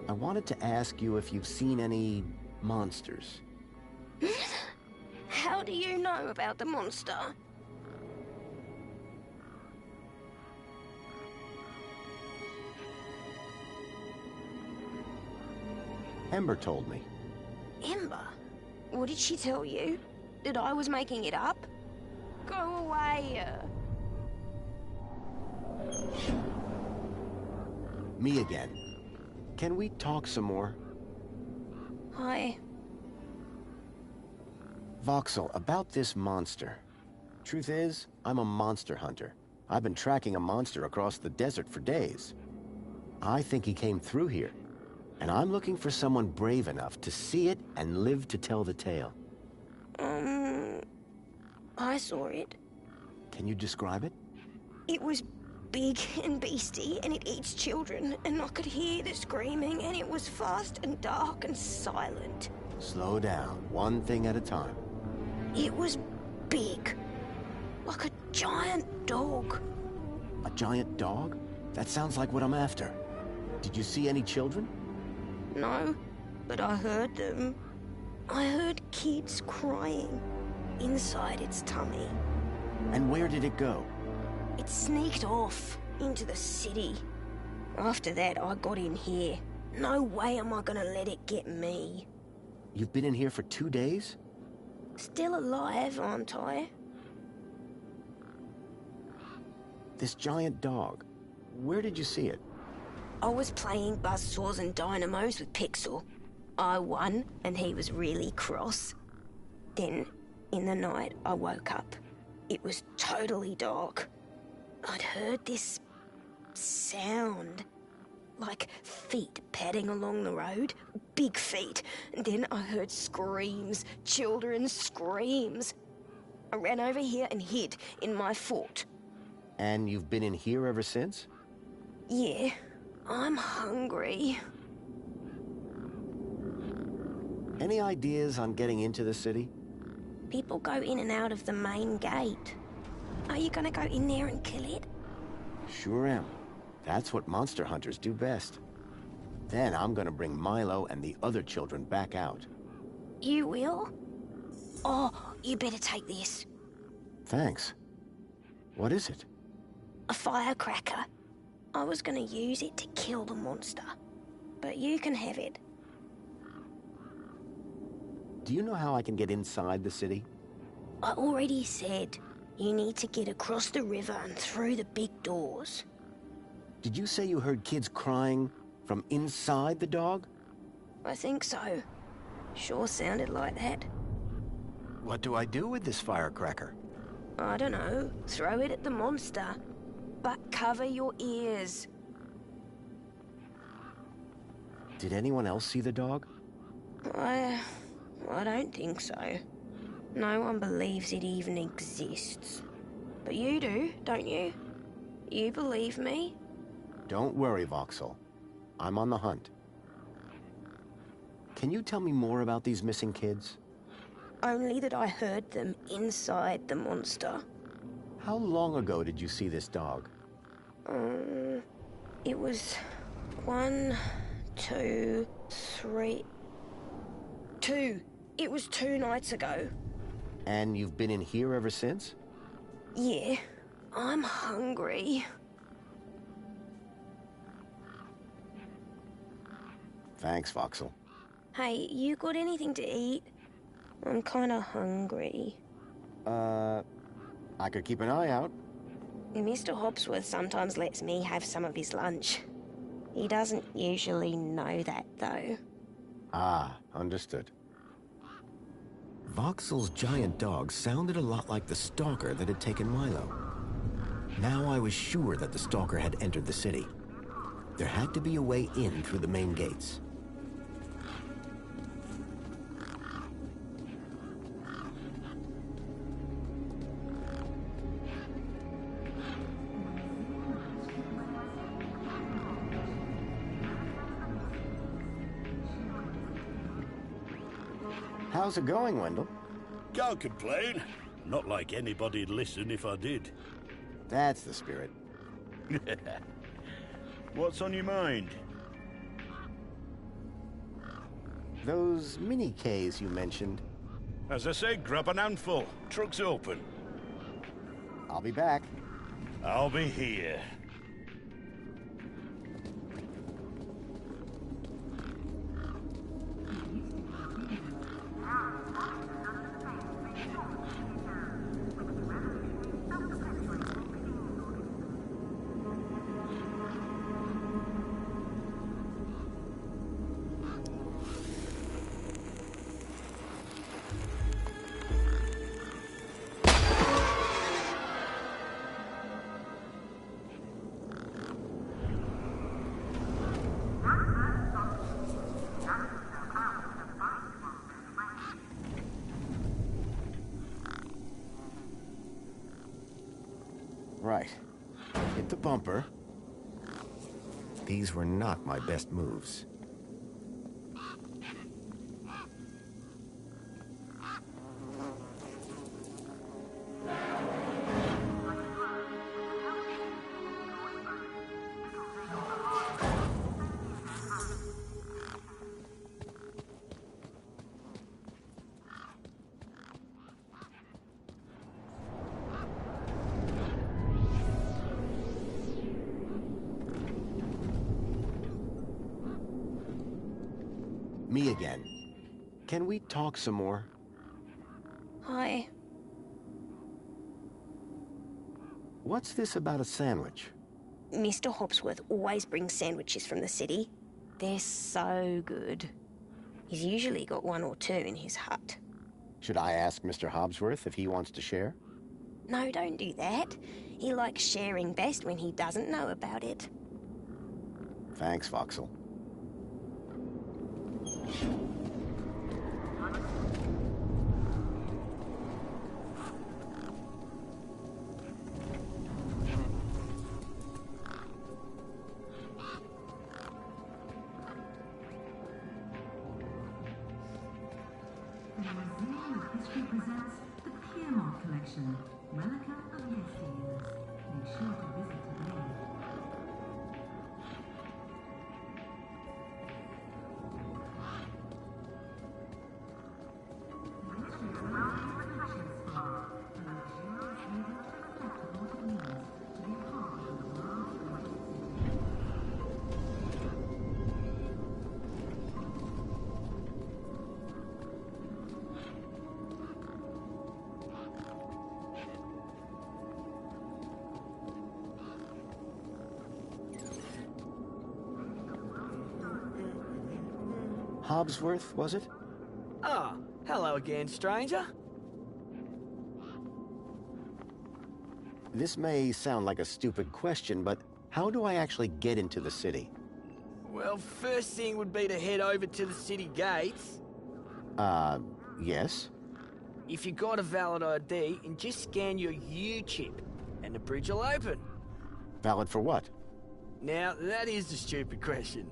wanted to ask you if you've seen any monsters. How do you know about the monster? Ember told me. Ember? What did she tell you? That I was making it up? Go away. Me again. Can we talk some more? Hi. Voxel, about this monster. Truth is, I'm a monster hunter. I've been tracking a monster across the desert for days. I think he came through here. And I'm looking for someone brave enough to see it and live to tell the tale. I saw it. Can you describe it? It was big and beastie, and it eats children, and I could hear the screaming, and it was fast and dark and silent. Slow down, one thing at a time. It was big. Like a giant dog. A giant dog? That sounds like what I'm after. Did you see any children? No, but I heard them. I heard kids crying inside its tummy. And where did it go? It sneaked off into the city. After that, I got in here. No way am I gonna let it get me. You've been in here for 2 days? Still alive, aren't I? This giant dog, where did you see it? I was playing buzzsaws and dynamos with Pixel. I won, and he was really cross. Then, in the night, I woke up. It was totally dark. I'd heard this sound, like feet padding along the road, big feet. And then I heard screams, children's screams. I ran over here and hid in my fort. And you've been in here ever since? Yeah, I'm hungry. Any ideas on getting into the city? People go in and out of the main gate. Are you gonna go in there and kill it? Sure am. That's what monster hunters do best. Then I'm gonna bring Milo and the other children back out. You will? Oh, you better take this. Thanks. What is it? A firecracker. I was gonna use it to kill the monster, but you can have it. Do you know how I can get inside the city? I already said you need to get across the river and through the big doors. Did you say you heard kids crying from inside the dog? I think so. Sure sounded like that. What do I do with this firecracker? I don't know. Throw it at the monster. But cover your ears. Did anyone else see the dog? I don't think so. No one believes it even exists. But you do, don't you? You believe me? Don't worry, Voxel. I'm on the hunt. Can you tell me more about these missing kids? Only that I heard them inside the monster. How long ago did you see this dog? It was 1, 2, 3... 2. It was 2 nights ago. And you've been in here ever since? Yeah, I'm hungry. Thanks, Voxel. Hey, you got anything to eat? I'm kinda hungry. I could keep an eye out. Mr. Hopsworth sometimes lets me have some of his lunch. He doesn't usually know that, though. Ah, understood. Voxel's giant dog sounded a lot like the stalker that had taken Milo. Now I was sure that the stalker had entered the city. There had to be a way in through the main gates. How's it going, Wendell? Can't complain. Not like anybody'd listen if I did. That's the spirit. What's on your mind? Those mini-Ks you mentioned. As I say, grab an handful. Truck's open. I'll be back. I'll be here. Right. Hit the bumper. These were not my best moves. Me again. Can we talk some more? Hi. What's this about a sandwich? Mr. Hopsworth always brings sandwiches from the city. They're so good. He's usually got one or two in his hut. Should I ask Mr. Hobsworth if he wants to share? No, don't do that. He likes sharing best when he doesn't know about it. Thanks, Voxel. The Museum of History presents the Piermont Collection, Relica of Yesteryears. Make sure to visit today. The history of Mountain Friendship Spa, a luxurious video to reflect on what it means to be a part of the world's greatest city. Hobsworth, was it? Ah, hello again, stranger. This may sound like a stupid question, but how do I actually get into the city? Well, first thing would be to head over to the city gates. Yes? If you got a valid ID, and just scan your U-chip, and the bridge will open. Valid for what? Now, that is the stupid question.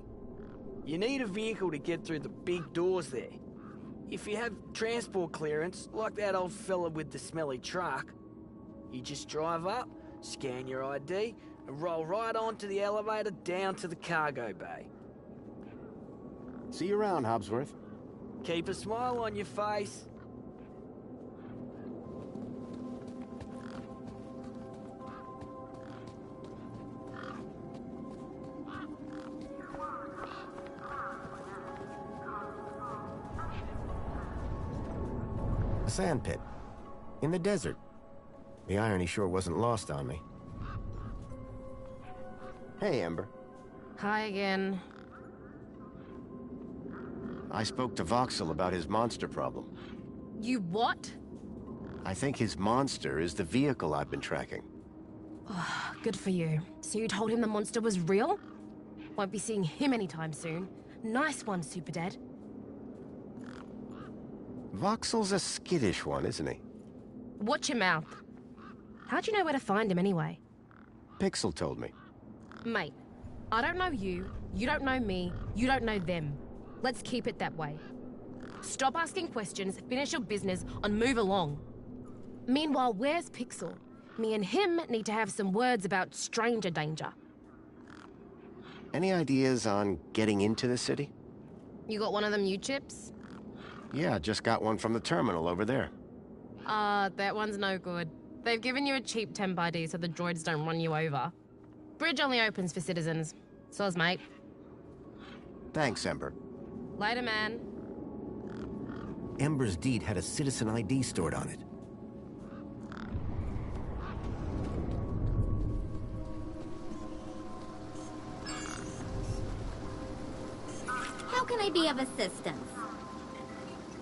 You need a vehicle to get through the big doors there. If you have transport clearance, like that old fella with the smelly truck, you just drive up, scan your ID, and roll right onto the elevator down to the cargo bay. See you around, Hobsworth. Keep a smile on your face. A sand pit. In the desert. The irony sure wasn't lost on me. Hey, Ember. Hi again. I spoke to Voxel about his monster problem. You what? I think his monster is the vehicle I've been tracking. Oh, good for you. So you told him the monster was real? Won't be seeing him anytime soon. Nice one, Super Dad. Voxel's a skittish one, isn't he? Watch your mouth. How'd you know where to find him anyway? Pixel told me. Mate, I don't know you, you don't know me, you don't know them. Let's keep it that way. Stop asking questions, finish your business, and move along. Meanwhile, where's Pixel? Me and him need to have some words about stranger danger. Any ideas on getting into the city? You got one of them U-chips? Yeah, just got one from the terminal over there. That one's no good. They've given you a cheap temp ID so the droids don't run you over. Bridge only opens for citizens. Soz, mate. Thanks, Ember. Later, man. Ember's deed had a citizen ID stored on it. How can I be of assistance?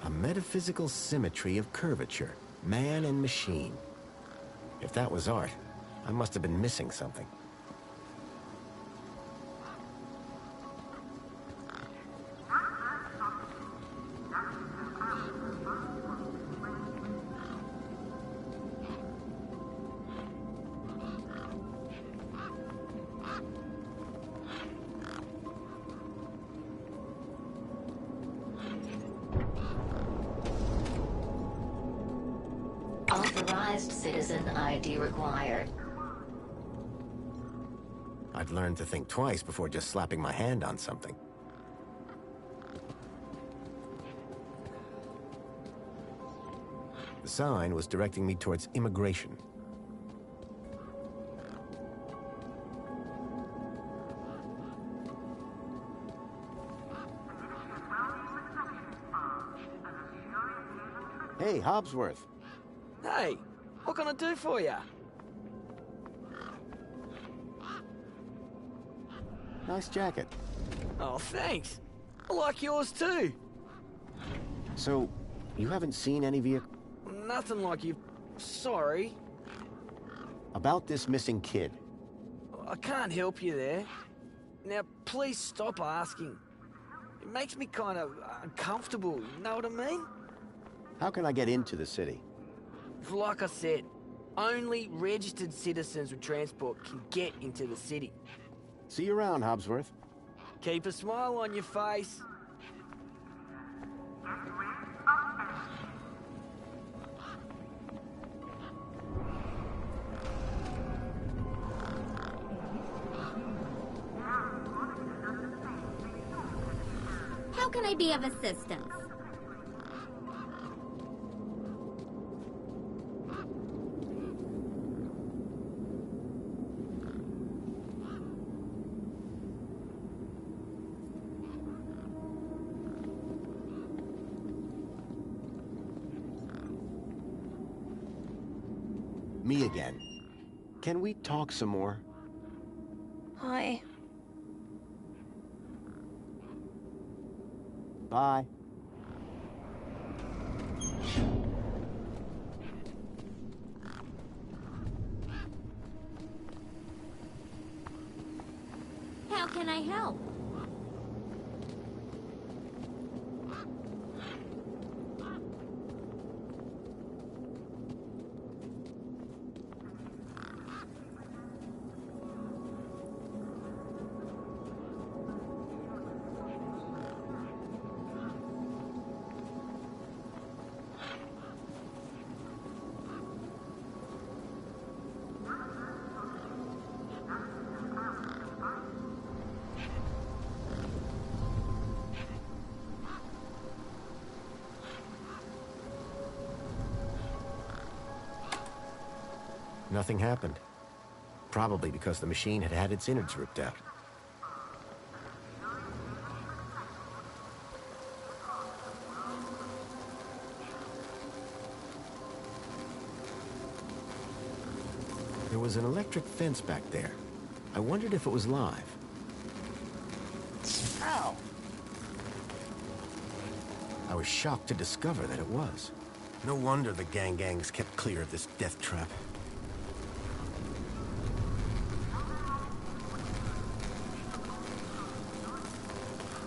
A metaphysical symmetry of curvature, man and machine. If that was art, I must have been missing something. Authorized citizen ID required. I'd learned to think twice before just slapping my hand on something. The sign was directing me towards immigration. Hey, Hobbsworth. Hey, what can I do for you? Nice jacket. Oh, thanks. I like yours too. So, you haven't seen any vehicle? Nothing like you. Sorry. About this missing kid. I can't help you there. Now, please stop asking. It makes me kind of uncomfortable, you know what I mean? How can I get into the city? Like I said, only registered citizens with transport can get into the city. See you around, Hobbsworth. Keep a smile on your face. How can I be of assistance? Me again. Can we talk some more? Hi. Bye. How can I help? Nothing happened. Probably because the machine had had its innards ripped out. There was an electric fence back there. I wondered if it was live. Ow! I was shocked to discover that it was. No wonder the gangs kept clear of this death trap.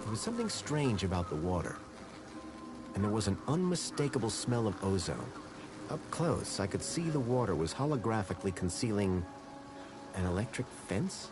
There was something strange about the water, and there was an unmistakable smell of ozone. Up close, I could see the water was holographically concealing an electric fence?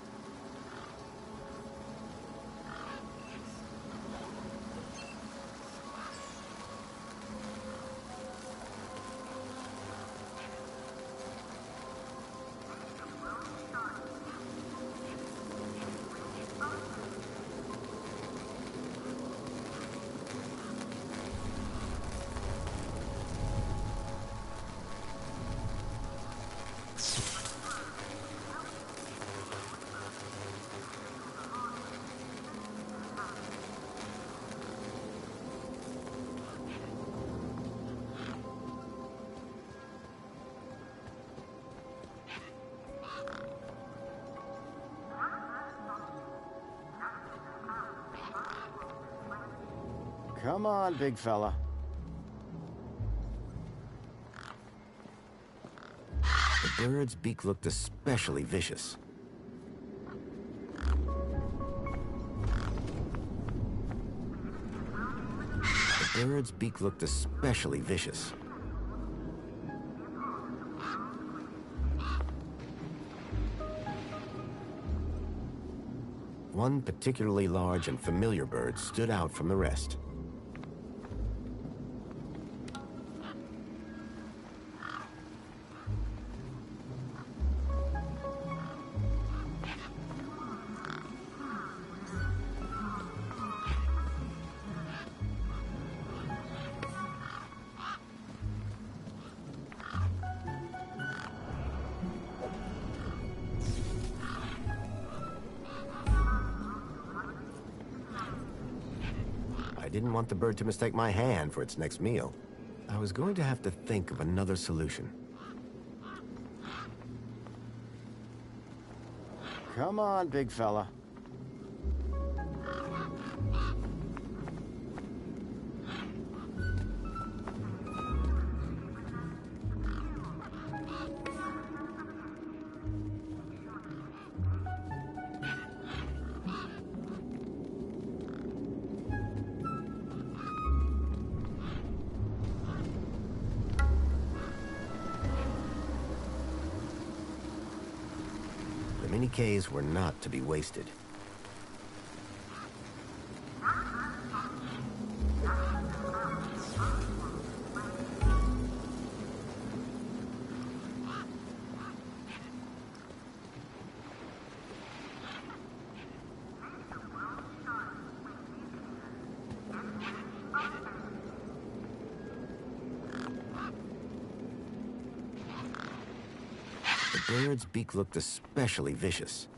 Come on, big fella. The bird's beak looked especially vicious. The bird's beak looked especially vicious. One particularly large and familiar bird stood out from the rest. I didn't want the bird to mistake my hand for its next meal. I was going to have to think of another solution. Come on, big fella. The mini-Ks were not to be wasted. The bird's beak looked especially vicious.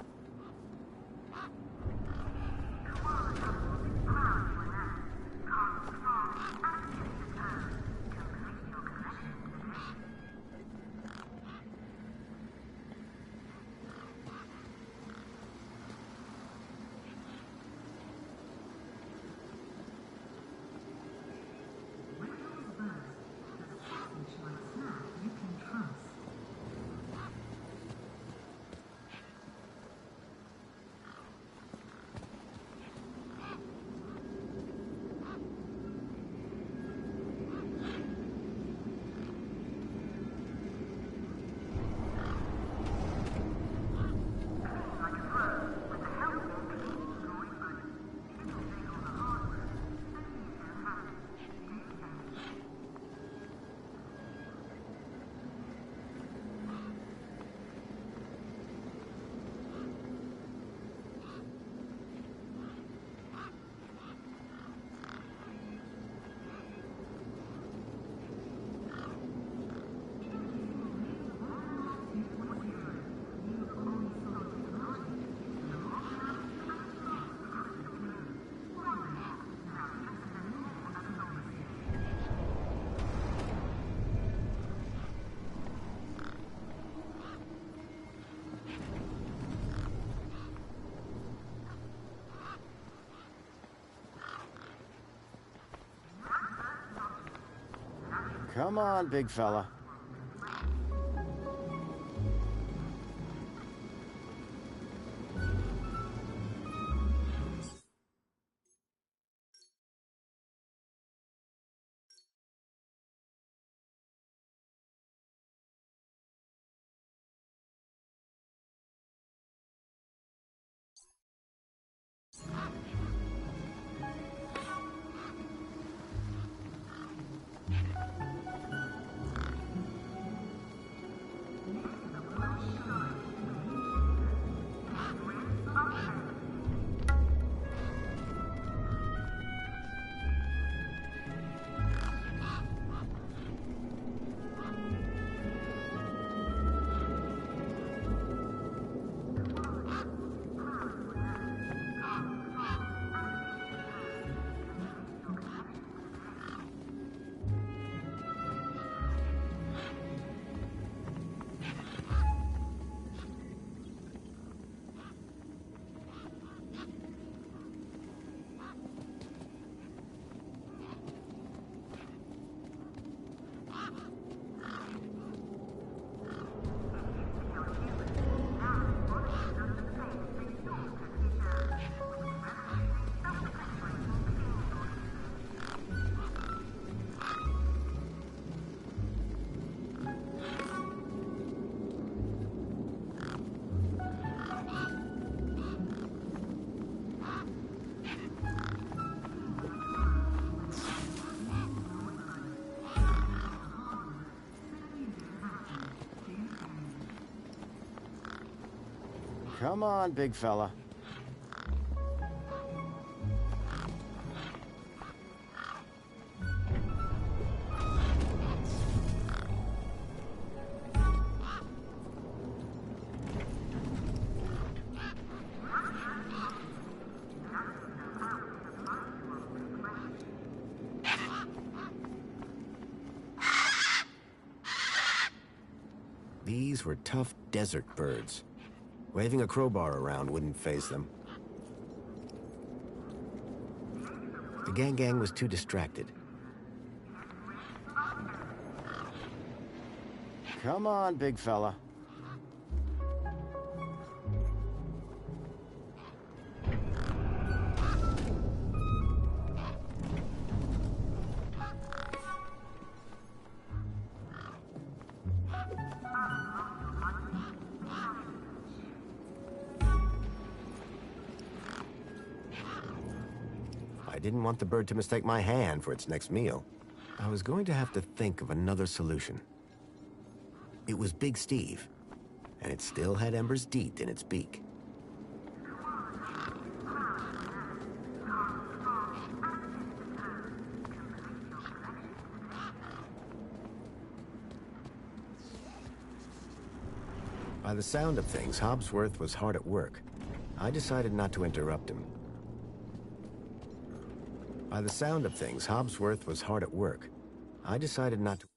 Come on, big fella. Come on, big fella. These were tough desert birds. Waving a crowbar around wouldn't faze them. The gang was too distracted. Come on, big fella. I didn't want the bird to mistake my hand for its next meal. I was going to have to think of another solution. It was Big Steve, and it still had Ember's teeth in its beak. By the sound of things, Hobsworth was hard at work. I decided not to interrupt him. By the sound of things, Hobsworth was hard at work. I decided not to...